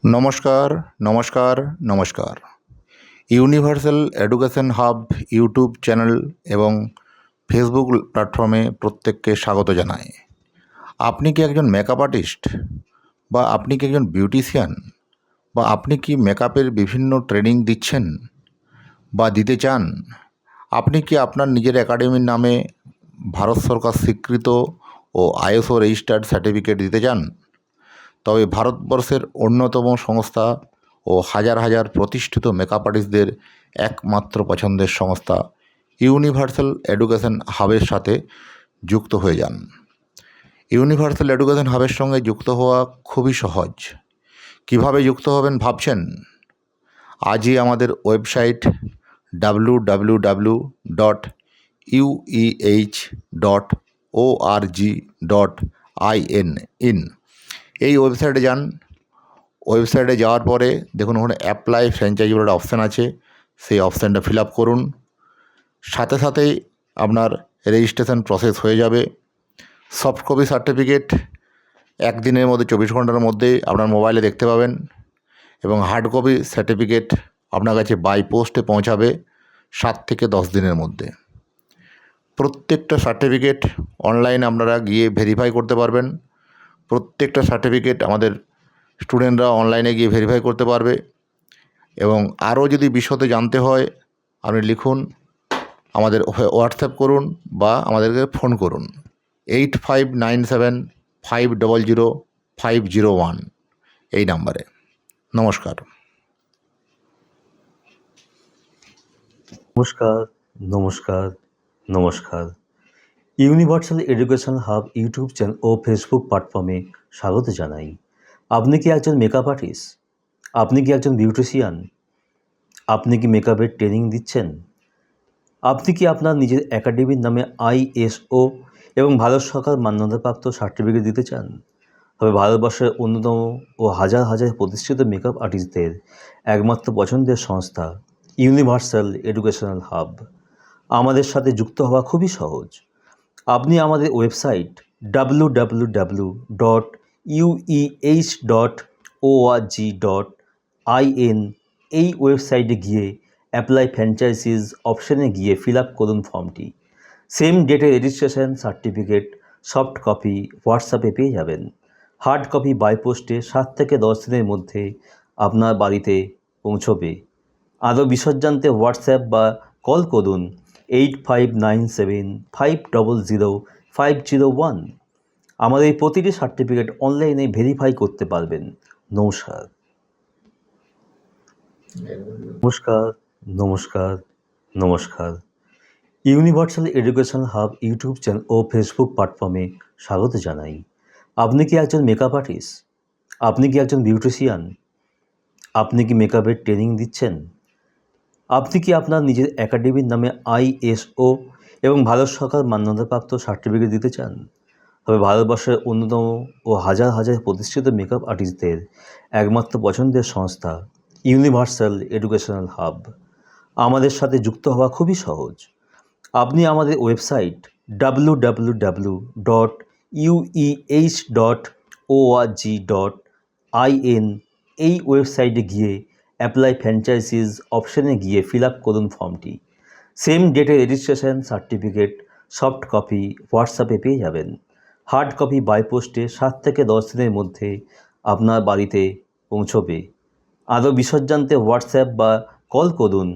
নমস্কার, নমস্কার, নমস্কার। Universal education hub YouTube channel এবং ফেসবুক প্ল্যাটফর্মে প্রত্যেককে স্বাগত জানাই। আপনি কি একজন মেকআপ আর্টিস্ট, বা আপনি কি একজন বিউটিশিয়ান, বা আপনি কি মেকআপের বিভিন্ন ট্রেনিং দিচ্ছেন বা দিতে চান? আপনি কি আপনার নিজের একাডেমির নামে ভারত সরকার স্বীকৃত ও আইএসও রেজিস্টার্ড সার্টিফিকেট দিতে চান? তবে ভারতবর্ষের অন্যতম সংস্থা ও হাজার হাজার প্রতিষ্ঠিত মেকআপ আর্টিস্টদের একমাত্র পছন্দের সংস্থা ইউনিভার্সাল এডুকেশন হাবের সাথে যুক্ত হয়ে যান। ইউনিভার্সাল এডুকেশন হাবের সঙ্গে যুক্ত হওয়া খুবই সহজ। কিভাবে যুক্ত হবেন ভাবছেন? আজই আমাদের ওয়েবসাইট www.ueh.org.in এই ওয়েবসাইটে যান। ওয়েবসাইটে যাওয়ার পরে দেখুন ওখানে অ্যাপ্লাই ফ্র্যাঞ্চাইজি বলে একটা অপশান আছে, সেই অপশানটা ফিল আপ করুন। সাথে সাথেই আপনার রেজিস্ট্রেশন প্রসেস হয়ে যাবে। সফট কপি সার্টিফিকেট একদিনের মধ্যে 24 ঘন্টার মধ্যেই আপনার মোবাইলে দেখতে পাবেন, এবং হার্ড কপি সার্টিফিকেট আপনার কাছে বাই পোস্টে পৌঁছাবে 7 থেকে 10 দিনের মধ্যে। প্রত্যেকটা সার্টিফিকেট অনলাইনে আপনারা গিয়ে ভেরিফাই করতে পারবেন। প্রত্যেকটা সার্টিফিকেট আমাদের স্টুডেন্টরা অনলাইনে গিয়ে ভেরিফাই করতে পারবে। এবং আরও যদি বিশদে জানতে হয় আপনি লিখুন, আমাদের হোয়াটসঅ্যাপ করুন বা আমাদেরকে ফোন করুন 8597500501 এই নাম্বারে। নমস্কার। নমস্কার, নমস্কার, নমস্কার। Universal education hub YouTube channel ও ফেসবুক প্ল্যাটফর্মে স্বাগত জানাই। আপনি কি একজন মেকআপ আর্টিস্ট? আপনি কি একজন বিউটিশিয়ান? আপনি কি মেকআপের ট্রেনিং দিচ্ছেন? আপনি কি আপনার নিজের একাডেমির নামে আইএসও এবং ভারত সরকার মান্যতাপ্রাপ্ত সার্টিফিকেট দিতে চান? তবে ভারতবর্ষের অন্যতম ও হাজার হাজার প্রতিষ্ঠিত মেকআপ আর্টিস্টদের একমাত্র পছন্দের সংস্থা ইউনিভার্সাল এডুকেশনাল হাব। আমাদের সাথে যুক্ত হওয়া খুবই সহজ। আপনি আমাদের ওয়েবসাইট www.ueh.org.in এই ওয়েবসাইটে গিয়ে অ্যাপ্লাই ফ্র্যাঞ্চাইজিস অপশানে গিয়ে ফিল আপ করুন ফর্মটি। সেম ডেটে রেজিস্ট্রেশন সার্টিফিকেট সফট কপি হোয়াটসঅ্যাপে পেয়ে যাবেন। হার্ড কপি বাই পোস্টে 7 থেকে 10 দিনের মধ্যে আপনার বাড়িতে পৌঁছবে। আরও বিশদ জানতে হোয়াটসঅ্যাপ বা কল করুন 8597500501। আমাদের এই প্রতিটি সার্টিফিকেট অনলাইনে ভেরিফাই করতে পারবেন। নমস্কার, নমস্কার, নমস্কার, নমস্কার। Universal education hub YouTube channel ও ফেসবুক প্ল্যাটফর্মে স্বাগত জানাই। আপনি কি একজন মেকআপ আর্টিস্ট? আপনি কি একজন বিউটিশিয়ান? আপনি কি মেকআপের ট্রেনিং দিচ্ছেন? আপনি কি আপনার নিজের একাডেমির নামে আইএসও এবং ভারত সরকার মান্যতাপ্রাপ্ত সার্টিফিকেট দিতে চান? তবে ভারতবর্ষের অন্যতম ও হাজার হাজার প্রতিষ্ঠিত মেকআপ আর্টিস্টদের একমাত্র পছন্দের সংস্থা ইউনিভার্সাল এডুকেশনাল হাব। আমাদের সাথে যুক্ত হওয়া খুবই সহজ। আপনি আমাদের ওয়েবসাইট www.ueh.org.in এই ওয়েবসাইটে গিয়ে অ্যাপ্লাই ফ্র্যাঞ্চাইজিস অপশানে গিয়ে ফিল আপ করুন ফর্মটি। সেম ডেটে রেজিস্ট্রেশন সার্টিফিকেট সফট কপি হোয়াটসঅ্যাপে পেয়ে যাবেন। হার্ড কপি বাই পোস্টে 7 থেকে 10 দিনের মধ্যে আপনার বাড়িতে পৌঁছবে। আরও বিশদ জানতে হোয়াটসঅ্যাপ বা কল করুন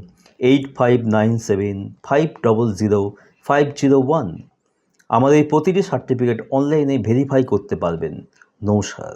8597500501। আমাদের এই প্রতিটি সার্টিফিকেট অনলাইনে ভেরিফাই করতে পারবেন। নমস্কার।